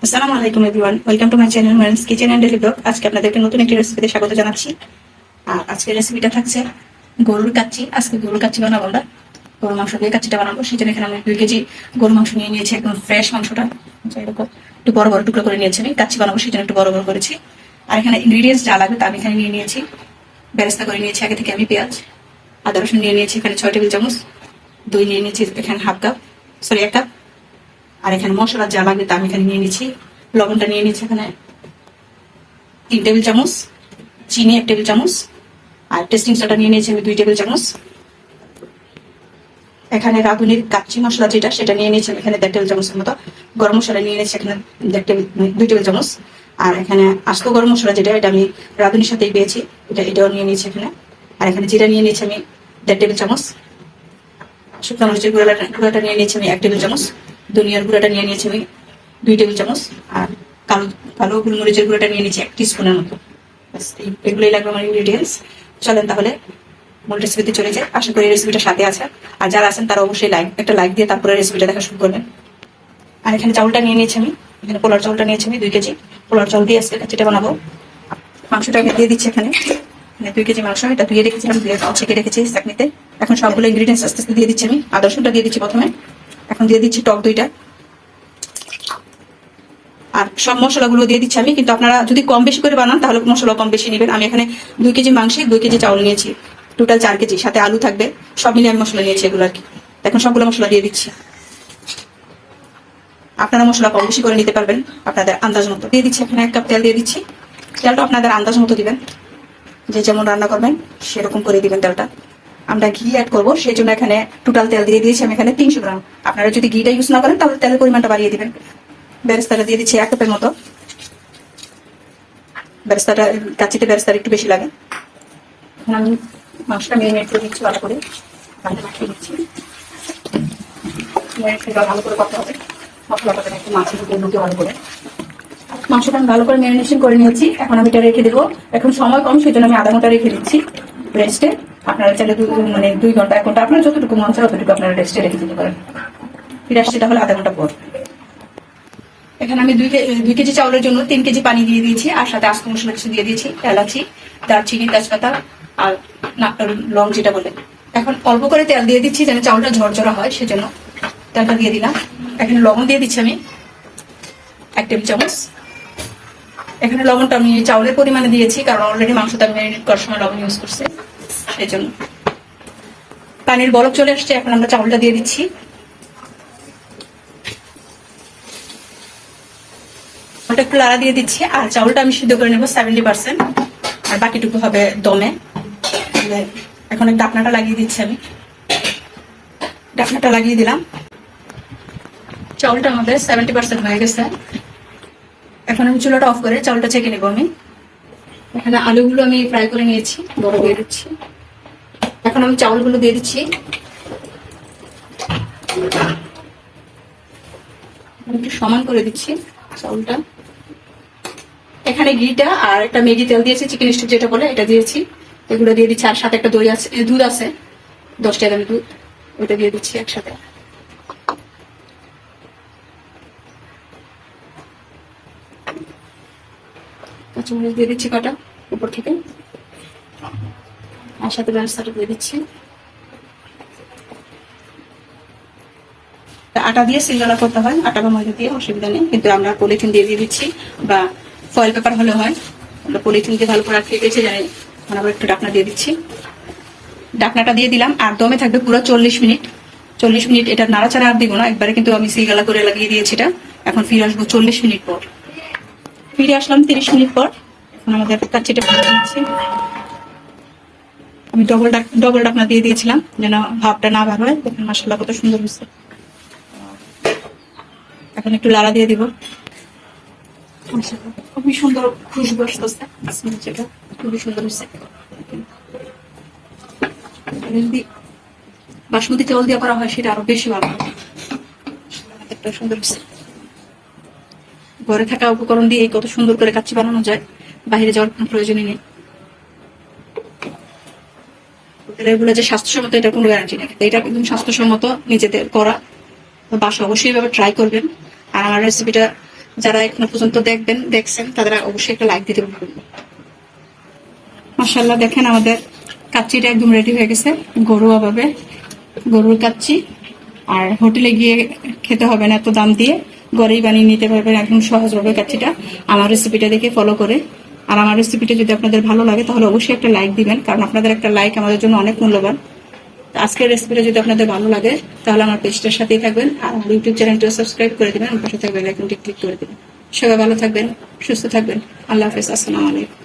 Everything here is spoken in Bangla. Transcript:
আসসালামু আলাইকুম everyone, welcome to my channel Marim's kitchen and daily vlog. আজকে আপনাদেরকে নতুন একটি রেসিপিতে স্বাগত জানাচ্ছি। আর আজকের রেসিপিটা থাকছে গরুর কাচ্চি। আজকে গরুর কাচ্চি বানাবো আমরা, গরুর মাংস দিয়ে কাচ্চিটা বানাবো। সেই জন্য এখানে আমি 2 কেজি গরুর মাংস নিয়ে নিয়েছি, একদম ফ্রেশ মাংসটা। এরকম একটু বড় বড় টুকরো করে নিয়েছি। আমি কাচ্চি বানাবো সেই জন্য একটু বড় বড় করেছি। আর এখানে ইনগ্রিডিয়েন্টস যা লাগবে তা আমি এখানে নিয়ে নিয়েছি। বেরেস্তা করে নিয়েছি আগে থেকে আমি পেঁয়াজ, আদা রসুন নিয়ে নিয়েছি এখানে 6 টেবিল চামচ, দই নিয়ে নিয়েছি এখানে 1 কাপ। আর এখানে মশলা যা লাগবে তা আমি এখানে নিয়ে নিচ্ছি। লবণটা নিয়ে নিচ্ছি এখানে 3 টেবিল চামচ, চিনি 1 টেবিল চামচ, আর টেস্টিং সোডা নিয়ে নিয়েছি আমি 2 টেবিল চামচ। এখানে রাঁধুনির কাচ্চি মশলা যেটা সেটা নিয়ে নিয়েছি এখানে 1.5 টেবিল চামচের মতো। গরম মশলা নিয়ে নিয়েছি এখানে 2 টেবিল চামচ। আর এখানে আস্ত গরম মশলা যেটা, এটা আমি রাঁধুনির সাথেই পেয়েছি, এটাও নিয়ে নিয়েছি এখানে। আর এখানে জিরা নিয়ে নিয়েছি আমি 1.5 টেবিল চামচ। শুকনো মরিচের গুঁড়াটা নিয়ে নিয়েছি আমি 1 টেবিল চামচ। ধনিয়ার গুঁড়াটা নিয়ে নিয়েছি আমি 2 টেবিল চামচ। আর কালো কালো গোলমরিচের গুঁড়াটা নিয়ে নিয়েছি 1 টিস্পুনের মতো। এগুলোই লাগবে আমার ইনগ্রিডিয়েন্টস। চলেন তাহলে মূল রেসিপিতে চলে যায়। আশা করি রেসিপিটা সাথে আছে। আর যারা আছেন তারা অবশ্যই একটা লাইক দিয়ে তারপরে রেসিপিটা দেখা শুরু করবেন। আর এখানে চাউলটা নিয়ে নিয়েছি আমি, এখানে পোলার চাউলটা নিয়েছি আমি 2 কেজি। পোলার চাউল দিয়ে আজকে কাচ্চিটা বানাবো। মাংসটা আমি দিয়ে দিচ্ছি এখানে 2 কেজি মাংস, এটা ধুয়ে রেখেছিলাম, ছেঁকে রেখেছি চাকনিতে। এখন সবগুলো ইনগ্রিডিয়েন্টস আস্তে আস্তে দিয়ে দিচ্ছি আমি। আদা রসুনটা দিয়ে দিচ্ছি প্রথমে, এখন দিয়ে দিচ্ছি টক দইটা, আর সব মশলাগুলো দিয়ে দিচ্ছি আমি। কিন্তু আপনারা যদি কম বেশি করে বানান তাহলে মশলা কম বেশি নেবেন। আমি এখানে 2 কেজি মাংসে 2 কেজি চাউল নিয়েছি, টোটাল 4 কেজি, সাথে আলু থাকবে, সব মিলিয়ে আমি মশলা নিয়েছি এগুলো আর কি। এখন সবগুলো মশলা দিয়ে দিচ্ছি। আপনারা মশলা কম বেশি করে নিতে পারবেন আপনাদের আন্দাজ মতো। দিয়ে দিচ্ছি এখানে 1 কাপ তেল দিয়ে দিচ্ছি। তেলটা আপনাদের আন্দাজ মতো দিবেন, যে যেমন রান্না করবেন সেরকম করে দিবেন তেলটা। আমরা ঘি অ্যাড করবো সেই জন্য এখানে টোটাল তেল দিয়ে দিয়েছি আমি এখানে 300 গ্রাম। আপনারা যদি ঘিটা ইউজ না করেন তাহলে তেলের পরিমাণটা বাড়িয়ে দিবেন। বেরেস্তাটা দিয়ে দিচ্ছি 1 কাপের মতো। বেরেস্তাটা কাচ্চিতে বেরেস্তার একটু বেশি লাগে। এখন আমি মাংসটা মেরিনেট করে দিচ্ছি ভালো করে, মাখিয়ে দিচ্ছি। ভালো করে করতে হবে, মশলাটা একটু মাছের ঢুকে ভালো করে। মাংসটা আমি ভালো করে ম্যারিনেশন করে নিয়েছি। এখন আমি এটা রেখে দেবো। এখন সময় কম সেই জন্য আমি আধা ঘন্টা রেখে দিচ্ছি রেস্টে। আপনারা চাইলে 2 ঘন্টা 1 ঘন্টা আপনার যতটুকু মন চায় ততটুকু আপনারা রেস্টে রেখে দিতে পারেন। ফিরে আসছে তাহলে আধা ঘন্টা পর। এখানে আমি 2 কেজি চাউলের জন্য 3 কেজি পানি দিয়ে দিয়েছি, আর সাথে আস্ত মশলা কিছু দিয়ে দিয়েছি, এলাচি, দারচিনি, তেজপাতা আর লং যেটা বলে। এখন অল্প করে তেল দিয়ে দিচ্ছি যেন চাউলটা ঝরঝরা হয়, সেজন্য তেলটা দিয়ে দিলাম। এখানে লবণ দিয়ে দিচ্ছি আমি 1 টেবিল চামচ। এখানে লবণটা আমি চাউলের পরিমাণে দিয়েছি, কারণ অলরেডি মাংসটা আমি ম্যারিনেট করার সময় লবণ ইউজ করছি, সেই জন্য। পানির বলক চলে আসছে, এখন আমরা চাউলটা দিয়ে দিচ্ছি। ওটা একটু লাড়া দিয়ে দিচ্ছি। আর চাউলটা আমি সিদ্ধ করে নেবো 70%, আর বাকিটুকু হবে দমে। এখন ডাকনাটা লাগিয়ে দিচ্ছি আমি, ডাকনাটা লাগিয়ে দিলাম। চাউলটা আমাদের 70% হয়ে গেছে। এখন আমি চুলাটা অফ করে চাউলটা ছেঁকে নেবো আমি। এখানে আলুগুলো আমি ফ্রাই করে নিয়েছি, বড় দিয়ে দিচ্ছি। এখন আমি চাউলগুলো দিয়ে দিচ্ছি, একটু সমান করে দিচ্ছি চাউলটা। এখানে ঘিটা আর একটা ম্যাগি তেল দিয়েছি, চিকেন স্টু যেটা বলে, এটা দিয়েছি। এগুলো দিয়ে দিচ্ছি, আর সাথে একটা দই আছে, দুধ আছে 10 টাকার দুধ, ওইটা দিয়ে দিচ্ছি একসাথে। কাঁচামরিচ দিয়ে দিচ্ছি কটা উপর থেকে, আর সাথে বেরেস্তাটা দিয়ে দিচ্ছি। আটা দিয়ে সিলগালা করতে হয়, আটা বা ময়দা দিয়ে অসুবিধা নেই, কিন্তু আমরা পলিথিন দিয়ে দিচ্ছি, বা ফয়েল পেপার হলে হয়। আমরা পলিথিন দিয়ে ভালো করে আটকে দিয়েছি জানি। আবার একটু ডাকনা দিয়ে দিচ্ছি, ডাকনাটা দিয়ে দিলাম। আর দমে থাকবে পুরো 40 মিনিট। 40 মিনিট এটা নাড়াচাড়া আর দিব না একবারে, কিন্তু আমি সিলগালা করে লাগিয়ে দিয়েছি এটা। এখন ফিরে আসবো 40 মিনিট পর। ফিরে আসলাম 30 মিনিট পর। এখন আমাদের কাচ্চিটা বানিয়ে নিচ্ছি। আমি ডবল ডাকনা দিয়ে দিয়েছিলাম যেন ভাবটা না বার হয়। দেখুন মাশাআল্লাহ কত সুন্দর হয়েছে। এখন একটু লাড়া দিয়ে দিব। খুবই সুন্দর খুশবু আসতেছে, যেটা খুবই সুন্দর হয়েছে। যদি বাসমতি চাউল দিয়ে করা হয় সেটা আরো বেশি ভালো হয়। একটা সুন্দর হয়েছে। ঘরে থাকা উপকরণ দিয়ে কত সুন্দর করে কাচ্চি বানানো যায়, বাইরে যাওয়ার কোনো প্রয়োজনই নেই। এগুলো যে স্বাস্থ্যসম্মত এটা কোনো গ্যারান্টি নেই, এটা একদম স্বাস্থ্যসম্মত নিজেদের করা। বাসা অবশ্যই এভাবে ট্রাই করবেন। আর আমার রেসিপিটা যারা এখনো পর্যন্ত দেখছেন তারা অবশ্যই একটা লাইক দিতে ভুলবেন না। মাশাআল্লাহ, দেখেন আমাদের কাচ্চিটা একদম রেডি হয়ে গেছে, ঘরোয়া ভাবে গরুর কাচ্চি। আর হোটেলে গিয়ে খেতে হবে না এত দাম দিয়ে, ঘরেই বানিয়ে নিতে পারবেন একদম সহজভাবে কাচ্চিটা, আমার রেসিপিটা দেখে ফলো করে। আর আমার রেসিপিটা যদি আপনাদের ভালো লাগে তাহলে অবশ্যই একটা লাইক দিবেন, কারণ আপনাদের একটা লাইক আমাদের জন্য অনেক মূল্যবান। আজকের রেসিপিটা যদি আপনাদের ভালো লাগে তাহলে আমার পেজটার সাথেই থাকবেন, আর আমার ইউটিউব চ্যানেলটা সাবস্ক্রাইব করে দিবেন, আমার পাশে থাকবেন, আইকনটি ক্লিক করে দিবেন। সবাই ভালো থাকবেন, সুস্থ থাকবেন। আল্লাহ হাফেজ, আসসালামু আলাইকুম।